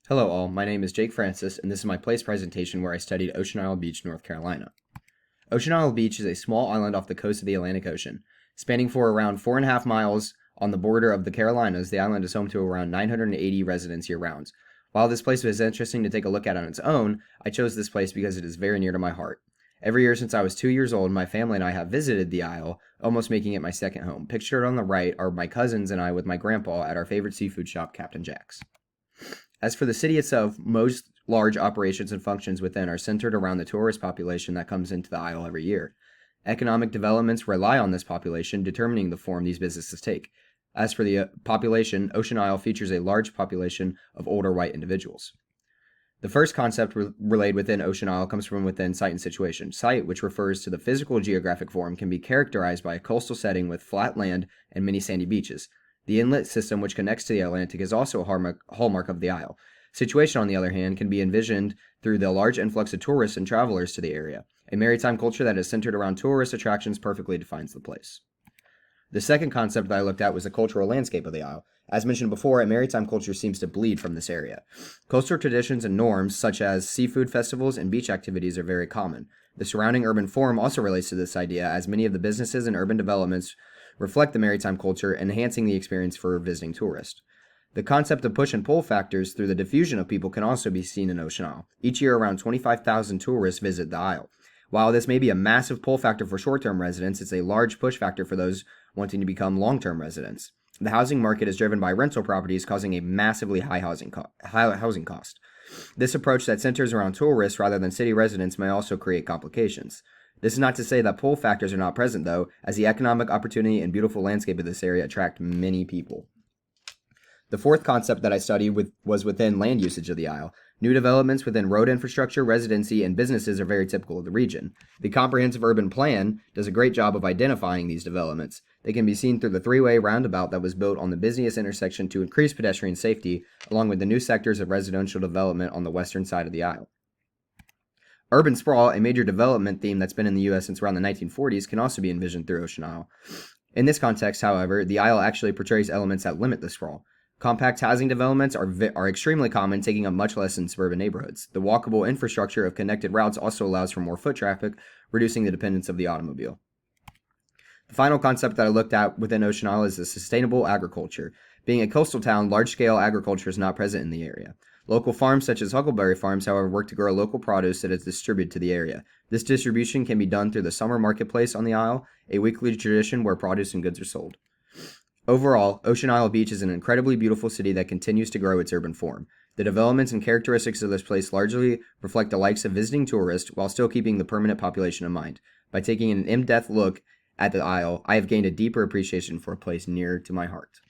Hello all, my name is Jake Francis, and this is my place presentation where I studied Ocean Isle Beach, North Carolina. Ocean Isle Beach is a small island off the coast of the Atlantic Ocean. Spanning for around 4.5 miles on the border of the Carolinas, the island is home to around 980 residents year-round. While this place was interesting to take a look at on its own, I chose this place because it is very near to my heart. Every year since I was 2 years old, my family and I have visited the Isle, almost making it my second home. Pictured on the right are my cousins and I with my grandpa at our favorite seafood shop, Captain Jack's. As for the city itself, most large operations and functions within are centered around the tourist population that comes into the Isle every year. Economic developments rely on this population, determining the form these businesses take. As for the population, Ocean Isle features a large population of older white individuals. The first concept relayed within Ocean Isle comes from within site and situation. Site, which refers to the physical geographic form, can be characterized by a coastal setting with flat land and many sandy beaches. The inlet system, which connects to the Atlantic, is also a hallmark of the Isle. Situation, on the other hand, can be envisioned through the large influx of tourists and travelers to the area. A maritime culture that is centered around tourist attractions perfectly defines the place. The second concept that I looked at was the cultural landscape of the Isle. As mentioned before, a maritime culture seems to bleed from this area. Coastal traditions and norms, such as seafood festivals and beach activities, are very common. The surrounding urban form also relates to this idea, as many of the businesses and urban developments reflect the maritime culture, enhancing the experience for visiting tourists. The concept of push and pull factors through the diffusion of people can also be seen in Ocean Isle. Each year, around 25,000 tourists visit the Isle. While this may be a massive pull factor for short-term residents, it's a large push factor for those wanting to become long-term residents. The housing market is driven by rental properties, causing a massively high housing cost. This approach that centers around tourists rather than city residents may also create complications. This is not to say that pull factors are not present, though, as the economic opportunity and beautiful landscape of this area attract many people. The fourth concept that I studied was within land usage of the Isle. New developments within road infrastructure, residency, and businesses are very typical of the region. The Comprehensive Urban Plan does a great job of identifying these developments. They can be seen through the three-way roundabout that was built on the busiest intersection to increase pedestrian safety, along with the new sectors of residential development on the western side of the Isle. Urban sprawl, a major development theme that's been in the U.S. since around the 1940s, can also be envisioned through Ocean Isle. In this context, however, the Isle actually portrays elements that limit the sprawl. Compact housing developments are extremely common, taking up much less in suburban neighborhoods. The walkable infrastructure of connected routes also allows for more foot traffic, reducing the dependence of the automobile. The final concept that I looked at within Ocean Isle is the sustainable agriculture. Being a coastal town, large-scale agriculture is not present in the area. Local farms such as Huckleberry Farms, however, work to grow local produce that is distributed to the area. This distribution can be done through the summer marketplace on the Isle, a weekly tradition where produce and goods are sold. Overall, Ocean Isle Beach is an incredibly beautiful city that continues to grow its urban form. The developments and characteristics of this place largely reflect the likes of visiting tourists while still keeping the permanent population in mind. By taking an in-depth look at the Isle, I have gained a deeper appreciation for a place near to my heart.